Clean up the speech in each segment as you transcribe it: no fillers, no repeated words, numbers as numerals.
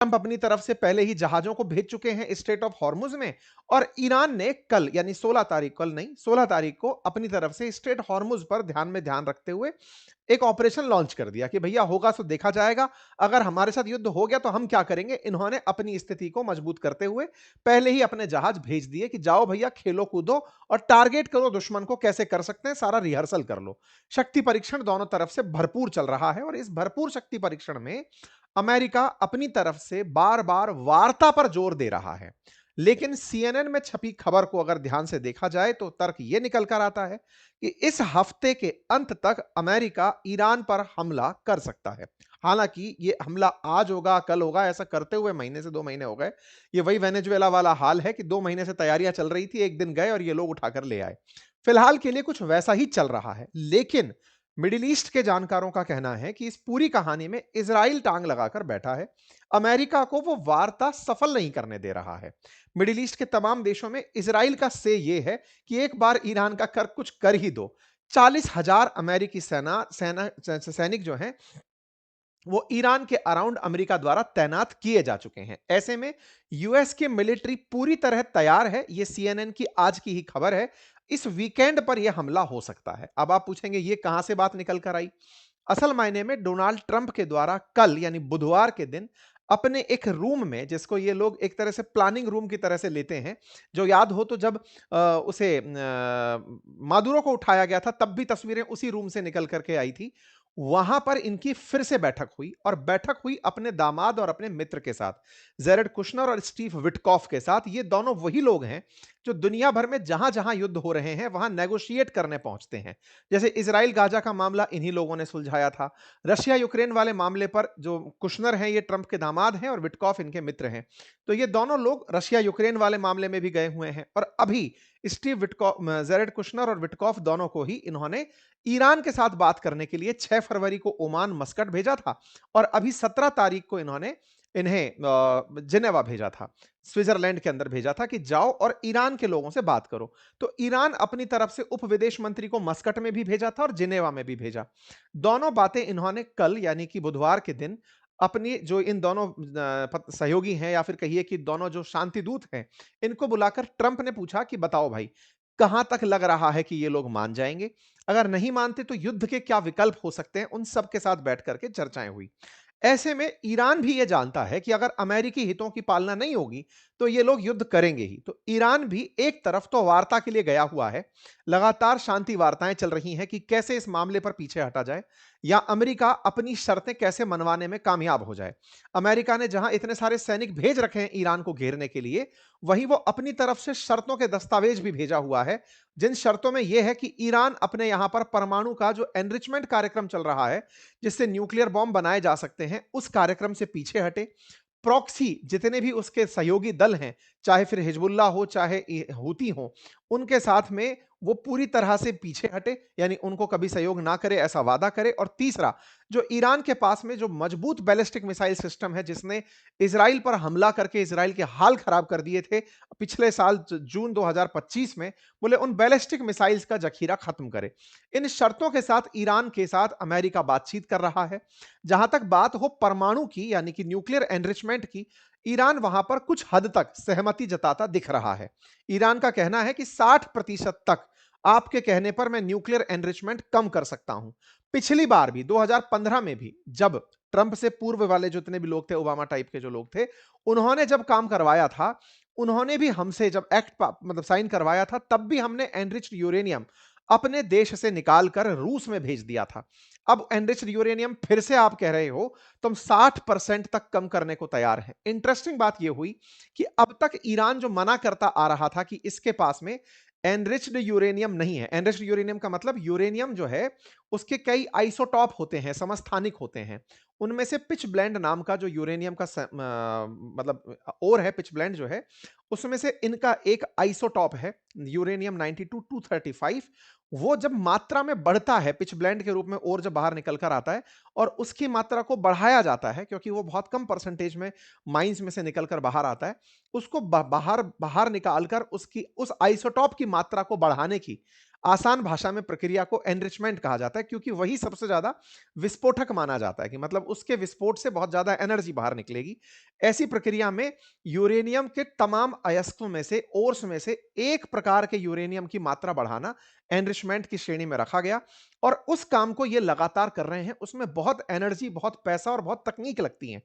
Trump अपनी तरफ से पहले ही जहाजों को भेज चुके हैं स्ट्रेट ऑफ हॉर्मुज में, और ईरान ने कल यानी 16 तारीख, कल नहीं 16 तारीख को अपनी तरफ से स्ट्रेट हॉर्मुज पर ध्यान रखते हुए एक ऑपरेशन लॉन्च कर दिया कि भैया होगा तो देखा जाएगा, अगर हमारे साथ युद्ध हो गया तो हम क्या करेंगे। इन्होंने अपनी स्थिति को मजबूत करते हुए पहले ही अपने जहाज भेज दिए कि जाओ भैया खेलो कूदो और टारगेट करो दुश्मन को, कैसे कर सकते हैं सारा रिहर्सल कर लो। शक्ति परीक्षण दोनों तरफ से भरपूर चल रहा है और इस भरपूर शक्ति परीक्षण में अमेरिका अपनी तरफ से बार बार वार्ता पर जोर दे रहा है। लेकिन सीएनएन में छपी खबर को अगर ध्यान से देखा जाए तो तर्क यह निकल कर आता है कि इस हफ्ते के अंत तक अमेरिका ईरान पर हमला कर सकता है। हालांकि ये हमला आज होगा कल होगा ऐसा करते हुए महीने से 2 महीने हो गए। ये वही वेनेजुएला वाला हाल है कि 2 महीने से तैयारियां चल रही थी, एक दिन गए और ये लोग उठाकर ले आए। फिलहाल के लिए कुछ वैसा ही चल रहा है, लेकिन मिडिल ईस्ट के जानकारों का कहना है कि इस पूरी कहानी में इजराइल टांग लगाकर बैठा है। अमेरिका को वो वार्ता सफल नहीं करने दे रहा है। मिडिल ईस्ट के तमाम देशों में इजराइल का से ये है कि एक बार ईरान का कर कुछ कर ही दो। 40,000 अमेरिकी सेना सेना सैनिक जो हैं वो ईरान के अराउंड अमेरिका द्वारा तैनात किए जा चुके हैं। ऐसे में यूएस की मिलिट्री पूरी तरह तैयार है। ये सीएनएन की आज की ही खबर है। इस वीकेंड पर यह हमला हो सकता है। अब आप पूछेंगे ये कहां से बात निकल कर आई। असल मायने में डोनाल्ड ट्रंप के द्वारा कल यानी बुधवार के दिन अपने एक रूम में, जिसको ये लोग एक तरह से प्लानिंग रूम की तरह से लेते हैं, जो याद हो तो जब उसे मादुरो को उठाया गया था तब भी तस्वीरें उसी रूम से निकल करके आई थी। वहां पर इनकी फिर से बैठक हुई और बैठक हुई अपने दामाद और अपने मित्र के साथ, जेरेड कुशनर और स्टीव विटकॉफ के साथ। ये दोनों वही लोग हैं जो दुनिया भर में जहां जहां युद्ध हो रहे हैं वहां नेगोशिएट करने पहुंचते हैं। जैसे इजराइल गाजा का मामला इन्हीं लोगों ने सुलझाया था। रशिया यूक्रेन वाले मामले पर जो कुशनर हैं ये ट्रंप के दामाद हैं और विटकॉफ इनके मित्र हैं। तो ये दोनों लोग रशिया यूक्रेन वाले मामले में भी गए हुए हैं और अभी स्टीव विटकॉफ, जेरेड कुशनर और विटकॉफ दोनों को ही इन्होंने ईरान के साथ बात करने के लिए 6 फरवरी को ओमान मस्कट भेजा था और अभी 17 तारीख को इन्होंने इन्हें जिनेवा भेजा था, स्विट्जरलैंड के अंदर भेजा था कि जाओ और ईरान के लोगों से बात करो। तो ईरान अपनी तरफ से उप विदेश मंत्री को मस्कट में भी भेजा था और जिनेवा में भी भेजा। दोनों बातें इन्होंने कल यानी कि बुधवार के दिन अपनी जो इन दोनों सहयोगी हैं या फिर कहिए कि दोनों जो शांति दूत हैं, इनको बुलाकर ट्रंप ने पूछा कि बताओ भाई, कहां तक लग रहा है कि ये लोग मान जाएंगे? अगर नहीं मानते तो युद्ध के क्या विकल्प हो सकते हैं? उन सब के साथ बैठ करके चर्चाएं हुई। ऐसे में ईरान भी यह जानता है कि अगर अमेरिकी हितों की पालना नहीं होगी तो ये लोग युद्ध करेंगे ही। तो ईरान भी एक तरफ तो वार्ता के लिए गया हुआ है, लगातार शांति वार्ताएं चल रही हैं कि कैसे इस मामले पर पीछे हटा जाए या अमेरिका अपनी शर्तें कैसे मनवाने में कामयाब हो जाए। अमेरिका ने जहां इतने सारे सैनिक भेज रखे हैं ईरान को घेरने के लिए, वहीं वो अपनी तरफ से शर्तों के दस्तावेज भी भेजा हुआ है, जिन शर्तों में यह है कि ईरान अपने यहां पर परमाणु का जो एनरिचमेंट कार्यक्रम चल रहा है, जिससे न्यूक्लियर बॉम्ब बनाए जा सकते हैं, उस कार्यक्रम से पीछे हटे। प्रॉक्सी जितने भी उसके सहयोगी दल हैं, चाहे फिर हिजबुल्लाह हो चाहे हूती हो, उनके साथ में वो पूरी तरह से पीछे हटे, यानी उनको कभी सहयोग ना करे ऐसा वादा करे। और तीसरा, जो ईरान के पास में जो मजबूत बैलिस्टिक मिसाइल सिस्टम है जिसने इजराइल पर हमला करके इजराइल के हाल खराब कर दिए थे पिछले साल जून 2025 में, बोले उन बैलिस्टिक मिसाइल्स का जखीरा खत्म करे। इन शर्तों के साथ ईरान के साथ अमेरिका बातचीत कर रहा है। जहां तक बात हो परमाणु की यानी कि न्यूक्लियर एनरिचमेंट की, ईरान वहां पर कुछ हद तक सहमति जताता दिख रहा है। ईरान का कहना है कि 60% तक आपके कहने पर मैं न्यूक्लियर एनरिचमेंट कम कर सकता हूं। पिछली बार भी 2015 में भी जब ट्रंप से पूर्व वाले जितने भी लोग थे, ओबामा टाइप के जो लोग थे, उन्होंने जब काम करवाया था, उन्होंने भी हमसे जब एक्ट मतलब साइन करवाया था, तब भी हमने एनरिच्ड यूरेनियम अपने देश से निकालकर रूस में भेज दिया था। अब एनरिच्ड यूरेनियम फिर से आप कह रहे हो तो हम 60% तक कम करने को तैयार हैं। इंटरेस्टिंग बात यह हुई कि अब तक ईरान जो मना करता आ रहा था कि इसके पास में एनरिच्ड यूरेनियम नहीं है। एनरिच्ड यूरेनियम का मतलब यूरेनियम जो है उसके कई आइसोटॉप होते हैं, समस्थानिक होते हैं। उनमें से पिच ब्लेंड नाम का जो यूरेनियम का मतलब ओर है, पिच ब्लेंड जो है, उसमें से इनका एक आइसोटॉप है यूरेनियम 92 235। वो जब मात्रा में बढ़ता है पिच ब्लेंड के रूप में और जब बाहर निकल कर आता है और उसकी मात्रा को बढ़ाया जाता है, क्योंकि वो बहुत कम परसेंटेज में माइंस में से निकल कर बाहर आता है, उसको बाहर बाहर निकालकर उसकी उस आइसोटॉप की मात्रा को बढ़ाने की आसान भाषा में प्रक्रिया को एनरिचमेंट कहा जाता है, क्योंकि वही सबसे ज्यादा विस्फोटक माना जाता है कि मतलब उसके विस्फोट से बहुत ज्यादा एनर्जी बाहर निकलेगी। ऐसी प्रक्रिया में यूरेनियम के तमाम अयस्कों में से, ओर्स में से एक प्रकार के यूरेनियम की मात्रा बढ़ाना एनरिचमेंट की श्रेणी में रखा गया। और उस काम को ये लगातार कर रहे हैं, उसमें बहुत एनर्जी, बहुत पैसा और बहुत तकनीक लगती है।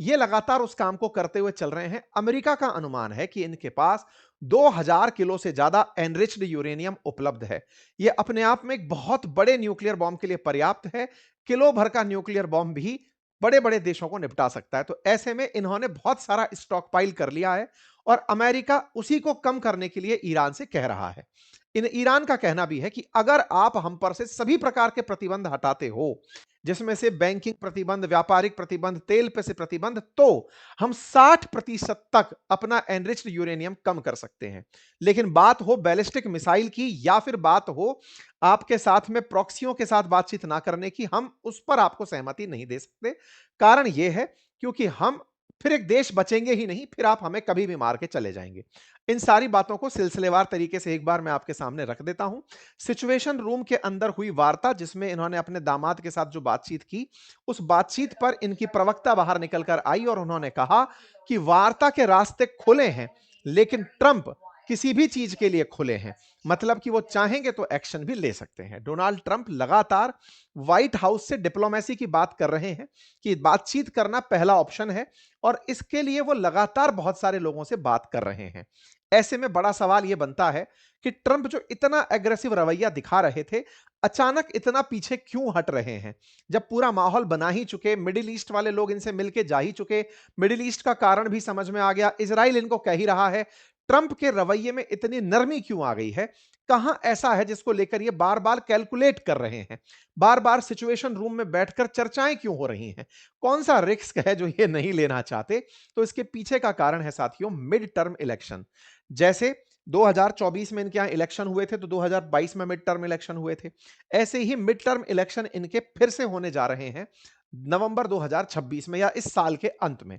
ये लगातार उस काम को करते हुए चल रहे हैं। अमेरिका का अनुमान है कि इनके पास 2000 किलो से ज्यादा एनरिच्ड यूरेनियम उपलब्ध है। यह अपने आप में एक बहुत बड़े न्यूक्लियर बॉम्ब के लिए पर्याप्त है। किलो भर का न्यूक्लियर बॉम्ब भी बड़े बड़े देशों को निपटा सकता है। तो ऐसे में इन्होंने बहुत सारा स्टॉक पाइल कर लिया है और अमेरिका उसी को कम करने के लिए ईरान से कह रहा है। ईरान का कहना भी है कि अगर आप हम पर से सभी प्रकार के प्रतिबंध हटाते हो, जिसमें से बैंकिंग प्रतिबंध, व्यापारिक प्रतिबंध, तेल पे से प्रतिबंध, तो हम 60% तक अपना एनरिच्ड यूरेनियम कम कर सकते हैं। लेकिन बात हो बैलिस्टिक मिसाइल की या फिर बात हो आपके साथ में प्रॉक्सियों के साथ बातचीत ना करने की, हम उस पर आपको सहमति नहीं दे सकते। कारण यह है क्योंकि हम फिर एक देश बचेंगे ही नहीं, फिर आप हमें कभी भी मार के चले जाएंगे। इन सारी बातों को सिलसिलेवार तरीके से एक बार मैं आपके सामने रख देता हूं। सिचुएशन रूम के अंदर हुई वार्ता, जिसमें इन्होंने अपने दामाद के साथ जो बातचीत की, उस बातचीत पर इनकी प्रवक्ता बाहर निकलकर आई और उन्होंने कहा कि वार्ता के रास्ते खुले हैं, लेकिन ट्रंप किसी भी चीज के लिए खुले हैं। मतलब कि वो चाहेंगे तो एक्शन भी ले सकते हैं। डोनाल्ड ट्रंप लगातार व्हाइट हाउस से डिप्लोमेसी की बात कर रहे हैं कि बातचीत करना पहला ऑप्शन है, और इसके लिए वो लगातार बहुत सारे लोगों से बात कर रहे हैं। ऐसे में बड़ा सवाल यह बनता है कि ट्रंप जो इतना एग्रेसिव रवैया दिखा रहे थे, अचानक इतना पीछे क्यों हट रहे हैं? जब पूरा माहौल बना ही चुके, मिडिल ईस्ट वाले लोग इनसे मिलके जा ही चुके, मिडिल ईस्ट का कारण भी समझ में आ गया, इजराइल इनको कह ही रहा है, ट्रंप के रवैये में इतनी नरमी क्यों आ गई है? कहां ऐसा है जिसको लेकर ये बार बार कैलकुलेट कर रहे हैं? बार बार सिचुएशन रूम में बैठकर चर्चाएं क्यों हो रही हैं? कौन सा रिस्क है जो ये नहीं लेना चाहते? तो इसके पीछे का कारण है साथियों, मिड टर्म इलेक्शन। जैसे 2024 में इनके यहां इलेक्शन हुए थे, तो 2022 में मिड टर्म इलेक्शन हुए थे। ऐसे ही मिड टर्म इलेक्शन इनके फिर से होने जा रहे हैं नवंबर 2026 में, या इस साल के अंत में।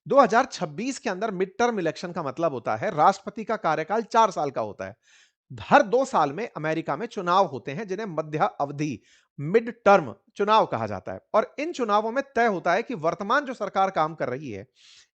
2026 के अंदर मिड टर्म इलेक्शन का मतलब होता है राष्ट्रपति का कार्यकाल 4 साल का होता है। हर 2 साल में अमेरिका में चुनाव होते हैं, जिन्हें मध्य अवधि मिड टर्म चुनाव कहा जाता है। और इन चुनावों में तय होता है कि वर्तमान जो सरकार काम कर रही है,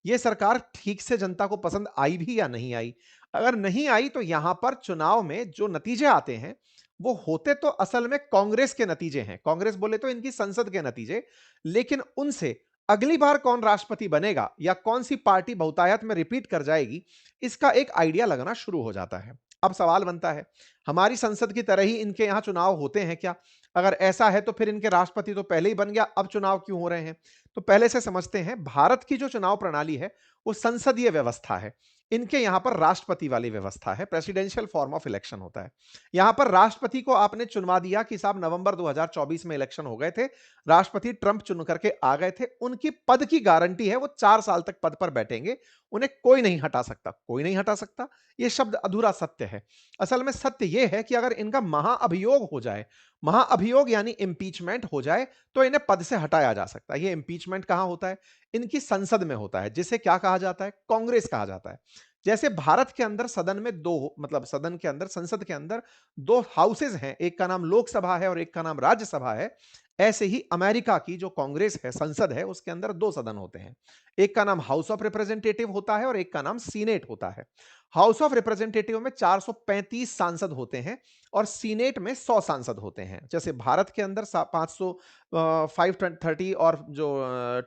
यह सरकार ठीक से जनता को पसंद आई भी या नहीं आई। अगर नहीं आई तो यहां पर चुनाव में जो नतीजे आते हैं, वो होते तो असल में कांग्रेस के नतीजे हैं, कांग्रेस बोले तो इनकी संसद के नतीजे। लेकिन उनसे अगली बार कौन राष्ट्रपति बनेगा या कौन सी पार्टी बहुतायत में रिपीट कर जाएगी, इसका एक आइडिया लगना शुरू हो जाता है। अब सवाल बनता है, हमारी संसद की तरह ही इनके यहां चुनाव होते हैं क्या? अगर ऐसा है तो फिर इनके राष्ट्रपति तो पहले ही बन गया, अब चुनाव क्यों हो रहे हैं? तो पहले से समझते हैं, भारत की जो चुनाव प्रणाली है वो संसदीय व्यवस्था है। इनके यहां पर राष्ट्रपति वाली व्यवस्था है, प्रेसिडेंशियल फॉर्म ऑफ इलेक्शन होता है। यहां पर राष्ट्रपति को आपने चुनवा दिया कि साहब नवंबर 2024 में इलेक्शन हो गए थे, राष्ट्रपति ट्रंप चुन करके आ गए थे, उनकी पद की गारंटी है, वो 4 साल तक पद पर बैठेंगे, उन्हें कोई नहीं हटा सकता। कोई नहीं हटा सकता, यह शब्द अधूरा सत्य है। असल में सत्य यह है कि अगर इनका महाअभियोग हो जाए, महाअभियोग यानी इंपीचमेंट हो जाए, तो इन्हें पद से हटाया जा सकता है। यह इंपीचमेंट कहां होता है? इनकी संसद में होता है, जिसे क्या कहा जाता है? कांग्रेस कहा जाता है। जैसे भारत के अंदर सदन में दो, मतलब सदन के अंदर, संसद के अंदर दो हाउसेज हैं, एक का नाम लोकसभा है और एक का नाम राज्यसभा है। ऐसे ही अमेरिका की जो कांग्रेस है, संसद है, उसके अंदर दो सदन होते हैं। एक का नाम हाउस ऑफ रिप्रेजेंटेटिव होता है और एक का नाम सीनेट होता है। हाउस ऑफ रिप्रेजेंटेटिव में 435 सांसद होते हैं और सीनेट में 100 सांसद होते हैं। जैसे भारत के अंदर 500, 530 और जो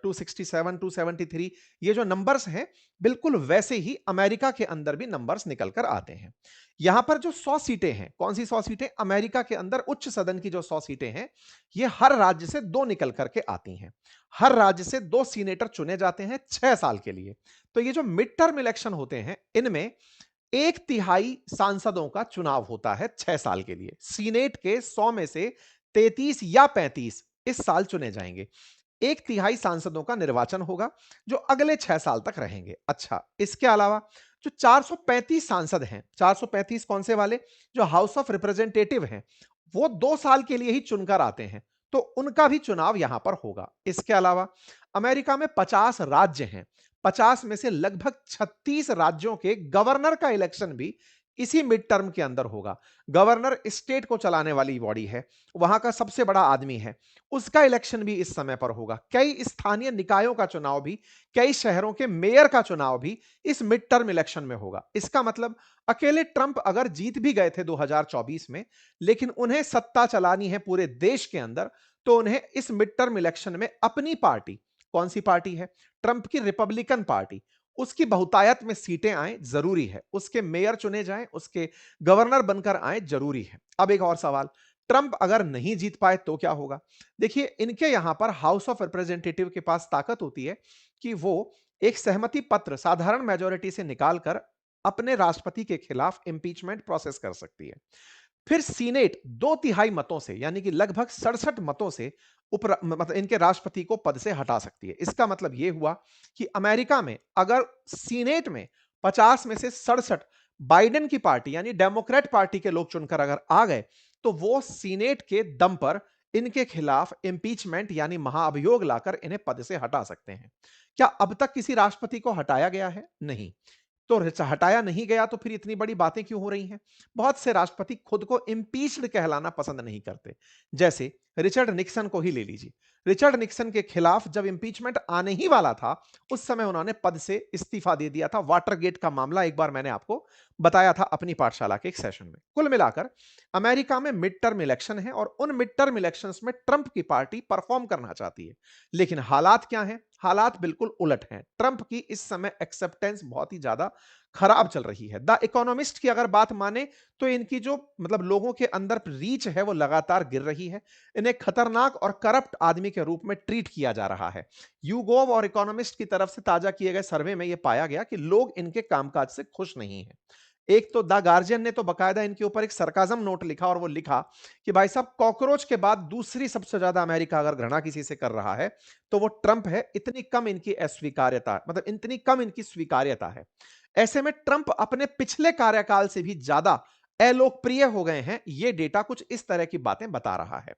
267, 273, ये जो नंबर्स हैं, बिल्कुल वैसे ही अमेरिका के अंदर भी नंबर्स निकल कर आते हैं। यहां पर जो 100 सीटें हैं, कौन सी 100 सीटें? अमेरिका के अंदर उच्च सदन की जो 100 सीटें हैं, ये हर राज्य से दो निकल करके आती हैं। हर राज्य से दो सीनेटर चुने जाते हैं 6 साल के लिए। तो ये जो मिड टर्म इलेक्शन होते हैं, इनमें 1/3 सांसदों का चुनाव होता है 6 साल के लिए। सीनेट के 100 में से 33 या 35 इस साल चुने जाएंगे। 1/3 सांसदों का निर्वाचन होगा, जो अगले 6 साल तक रहेंगे। अच्छा, इसके अलावा जो 435 सांसद हैं, 435 कौन से वाले? जो हाउस ऑफ रिप्रेजेंटेटिव हैं, वो 2 साल के लिए ही चुनकर आते हैं, तो उनका भी चुनाव यहां पर होगा। इसके अलावा अमेरिका में 50 राज्य हैं, 50 में से लगभग 36 राज्यों के गवर्नर का इलेक्शन भी इसी मिड टर्म के अंदर होगा। गवर्नर स्टेट को चलाने वाली बॉडी है, वहां का सबसे बड़ा आदमी है, उसका इलेक्शन भी इस समय पर होगा। कई स्थानीय निकायों का चुनाव भी, कई शहरों के मेयर का चुनाव भी इस मिड टर्म इलेक्शन में होगा। इसका मतलब अकेले ट्रंप अगर जीत भी गए थे 2024 में, लेकिन उन्हें सत्ता चलानी है पूरे देश के अंदर, तो उन्हें इस मिड टर्म इलेक्शन में अपनी पार्टी, कौन सी पार्टी है? ट्रंप की रिपब्लिकन पार्टी, उसकी बहुतायत में सीटें आए जरूरी है, उसके मेयर चुने जाएं, उसके गवर्नर बनकर आए जरूरी है। अब एक और सवाल, ट्रंप अगर नहीं जीत पाए तो क्या होगा? देखिए, इनके यहां पर हाउस ऑफ रिप्रेजेंटेटिव के पास ताकत होती है कि वो एक सहमति पत्र साधारण मेजोरिटी से निकालकर अपने राष्ट्रपति के खिलाफ इंपीचमेंट प्रोसेस कर सकती है। फिर सीनेट 2/3 मतों से, यानी कि लगभग 67 मतों से मतलब इनके राष्ट्रपति को पद से हटा सकती है। इसका मतलब यह हुआ कि अमेरिका में अगर सीनेट में 50 में से 67 बाइडेन की पार्टी यानी डेमोक्रेट पार्टी के लोग चुनकर अगर आ गए, तो वो सीनेट के दम पर इनके खिलाफ इंपीचमेंट यानी महाअभियोग लाकर इन्हें पद से हटा सकते हैं। क्या अब तक किसी राष्ट्रपति को हटाया गया है? नहीं। तो हटाया नहीं गया तो फिर इतनी बड़ी बातें क्यों हो रही हैं? बहुत से राष्ट्रपति खुद को इम्पीच्ड कहलाना पसंद नहीं करते। जैसे रिचर्ड निक्सन को ही ले लीजिए। रिचर्ड निक्सन के खिलाफ जब इंपीचमेंट आने ही वाला था, उस समय उन्होंने पद से इस्तीफा दे दिया था। वाटरगेट का मामला एक बार मैंने आपको बताया था अपनी पाठशाला के एक सेशन में। कुल मिलाकर अमेरिका में मिड टर्म इलेक्शन है और उन मिड टर्म इलेक्शंस में ट्रंप की पार्टी परफॉर्म करना चाहती है। लेकिन हालात क्या हैं? हालात बिल्कुल उलट हैं। ट्रंप की इस समय एक्सेप्टेंस बहुत ही ज्यादा खराब चल रही है। द इकोनॉमिस्ट की अगर बात माने, तो इनकी जो मतलब लोगों के अंदर रीच है वो लगातार गिर रही है। इन्हें खतरनाक और करप्ट आदमी के रूप में ट्रीट किया जा रहा है। यूगोव और इकोनॉमिस्ट की तरफ से ताजा किए गए सर्वे में यह पाया गया कि लोग इनके कामकाज से खुश नहीं हैं। एक तो द गार्जियन ने तो बकायदा इनके ऊपर एक सरकाजम नोट लिखा और वो लिखा कि भाई साहब, कॉकरोच के बाद दूसरी सबसे ज्यादा अमेरिका अगर घृणा किसी से कर रहा है तो वो ट्रंप है। इतनी कम इनकी अस्वीकार्यता, मतलब इतनी कम इनकी स्वीकार्यता है। ऐसे में ट्रंप अपने पिछले कार्यकाल से भी ज्यादा अलोकप्रिय हो गए हैं। यह डेटा कुछ इस तरह की बातें बता रहा है।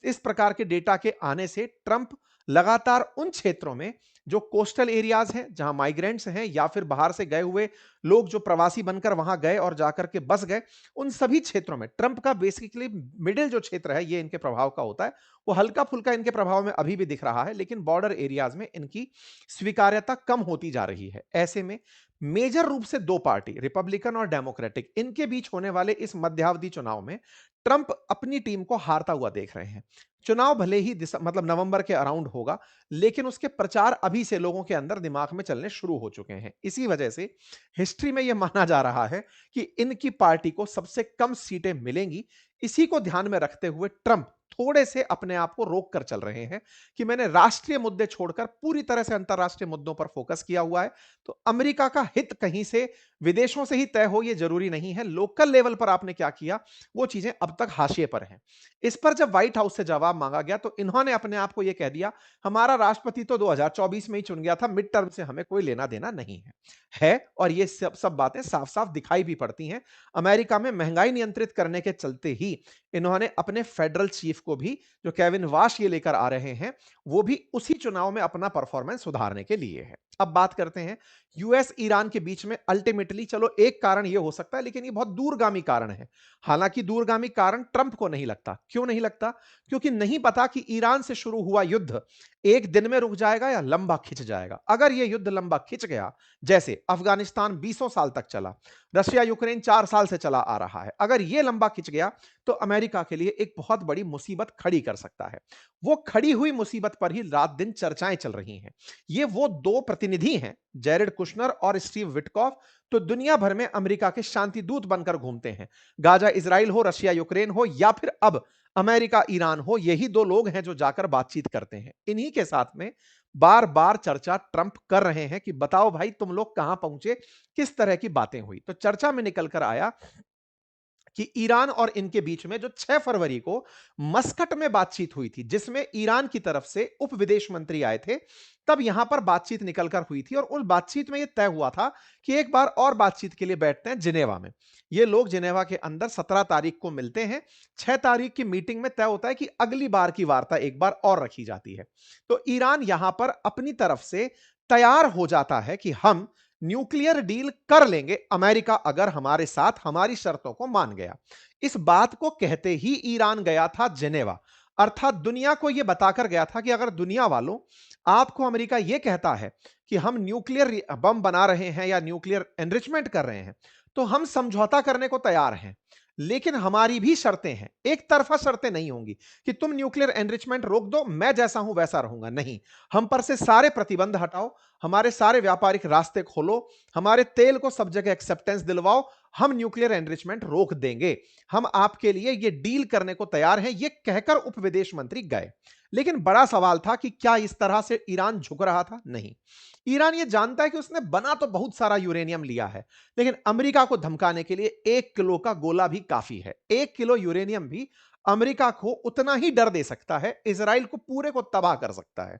इस प्रकार के डेटा के आने से ट्रंप लगातार उन क्षेत्रों में जो कोस्टल एरियाज हैं, जहां माइग्रेंट्स हैं या फिर बाहर से गए हुए लोग जो प्रवासी बनकर वहां गए और जाकर के बस गए, उन सभी क्षेत्रों में ट्रंप का बेसिकली मिडिल जो क्षेत्र है ये इनके प्रभाव का होता है। वो हल्का फुल्का इनके प्रभाव में अभी भी दिख रहा है, लेकिन बॉर्डर एरियाज में इनकी स्वीकार्यता कम होती जा रही है। ऐसे में मेजर रूप से दो पार्टी, रिपब्लिकन और डेमोक्रेटिक, इनके बीच होने वाले इस मध्यावधि चुनाव में ट्रंप अपनी टीम को हारता हुआ देख रहे हैं। चुनाव भले ही मतलब नवंबर के अराउंड होगा, लेकिन उसके प्रचार अभी से लोगों के अंदर दिमाग में चलने शुरू हो चुके हैं। इसी वजह से हिस्ट्री में यह माना जा रहा है कि इनकी पार्टी को सबसे कम सीटें मिलेंगी। इसी को ध्यान में रखते हुए ट्रंप थोड़े से अपने आप को रोक कर चल रहे हैं कि मैंने राष्ट्रीय मुद्दे छोड़कर पूरी तरह से अंतरराष्ट्रीय मुद्दों पर फोकस किया हुआ है। तो अमेरिका का हित कहीं से विदेशों से ही तय हो यह जरूरी नहीं है। लोकल लेवल पर आपने क्या किया, वो चीजें अब तक हाशिए पर हैं। इस पर जब व्हाइट हाउस से जवाब मांगा गया तो इन्होंने अपने आप को यह कह दिया, हमारा राष्ट्रपति तो 2024 में ही चुन गया था, मिड टर्म से हमें कोई लेना देना नहीं है। और ये सब सब बातें साफ साफ दिखाई भी पड़ती हैं। अमेरिका में महंगाई नियंत्रित करने के चलते ही इन्होंने अपने फेडरल चीफ को भी, जो केविन वाश ये लेकर आ रहे हैं, वो भी उसी चुनाव में अपना परफॉर्मेंस सुधारने के लिए है। अब बात करते हैं यूएस ईरान के बीच में। अल्टीमेटली चलो एक कारण यह हो सकता है, लेकिन ये बहुत दूरगामी कारण है। हालांकि दूरगामी कारण ट्रंप को नहीं लगता। क्यों नहीं लगता? क्योंकि नहीं पता कि ईरान से शुरू हुआ युद्ध एक दिन में रुक जाएगा या लंबा खिंच जाएगा। अगर यह युद्ध लंबा खिंच गया, जैसे अफगानिस्तान 20 साल तक चला, रशिया यूक्रेन 4 साल से चला आ रहा है, अगर यह लंबा खिंच गया तो अमेरिका के लिए एक बहुत बड़ी मुसीबत खड़ी कर सकता है। वो खड़ी हुई मुसीबत पर ही रात दिन चर्चाएं चल रही हैं। ये वो दो प्रतिनिधि हैं, जेरेड कुशनर और स्टीव विटकॉफ, तो दुनिया भर में अमेरिका के शांति दूत बनकर घूमते हैं। गाजा इजराइल हो, रशिया यूक्रेन हो, या फिर अब अमेरिका ईरान हो, यही दो लोग हैं जो जाकर बातचीत करते हैं। इन्हीं के साथ में बार बार चर्चा ट्रंप कर रहे हैं कि बताओ भाई तुम लोग कहां पहुंचे, किस तरह की बातें हुई। तो चर्चा में निकलकर आया कि ईरान और इनके बीच में जो 6 फरवरी को मस्कट में बातचीत हुई थी, जिसमें ईरान की तरफ से उप विदेश मंत्री आए थे, तब यहां पर बातचीत निकलकर हुई थी और उस बातचीत में यह तय हुआ था कि एक बार और बातचीत के लिए बैठते हैं जिनेवा में। ये लोग जिनेवा के अंदर 17 तारीख को मिलते हैं। 6 तारीख की मीटिंग में तय होता है कि अगली बार की वार्ता एक बार और रखी जाती है। तो ईरान यहां पर अपनी तरफ से तैयार हो जाता है कि हम न्यूक्लियर डील कर लेंगे अमेरिका अगर हमारे साथ हमारी शर्तों को मान गया। इस बात को कहते ही ईरान गया था जेनेवा, अर्थात दुनिया को यह बताकर गया था कि अगर दुनिया वालों आपको अमेरिका यह कहता है कि हम न्यूक्लियर बम बना रहे हैं या न्यूक्लियर एनरिचमेंट कर रहे हैं, तो हम समझौता करने को तैयार हैं, लेकिन हमारी भी शर्तें हैं। एक तरफा शर्तें नहीं होंगी कि तुम न्यूक्लियर एनरिचमेंट रोक दो, मैं जैसा हूं वैसा रहूंगा। नहीं, हम पर से सारे प्रतिबंध हटाओ, हमारे सारे व्यापारिक रास्ते खोलो, हमारे तेल को सब जगह एक्सेप्टेंस दिलवाओ, हम न्यूक्लियर एनरिचमेंट रोक देंगे, हम आपके लिए ये डील करने को तैयार हैं। ये कहकर उप विदेश मंत्री गए। लेकिन बड़ा सवाल था कि क्या इस तरह से ईरान झुक रहा था? नहीं। ईरान ये जानता है कि उसने बना तो बहुत सारा यूरेनियम लिया है, लेकिन अमेरिका को धमकाने के लिए 1 किलो का गोला भी काफी है। 1 किलो यूरेनियम भी अमेरिका को उतना ही डर दे सकता है, इजराइल को पूरे को तबाह कर सकता है।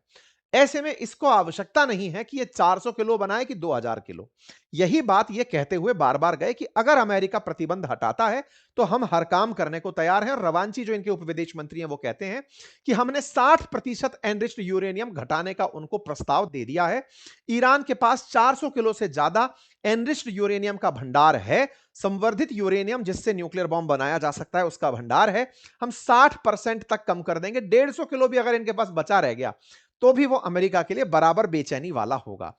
ऐसे में इसको आवश्यकता नहीं है कि ये 400 किलो बनाए कि 2000 किलो। यही बात ये कहते हुए बार बार गए कि अगर अमेरिका प्रतिबंध हटाता है तो हम हर काम करने को तैयार हैं। रवांची जो इनके उपविदेश मंत्री हैं वो कहते हैं कि हमने 60% एनरिच्ड यूरेनियम घटाने का उनको प्रस्ताव दे दिया है। ईरान के पास 400 किलो से ज्यादा एनरिच्ड यूरेनियम का भंडार है। संवर्धित यूरेनियम जिससे न्यूक्लियर बॉम्ब बनाया जा सकता है उसका भंडार है। हम 60% तक कम कर देंगे। 150 किलो भी अगर इनके पास बचा रह गया तो भी वो अमेरिका के लिए बराबर बेचैनी वाला होगा।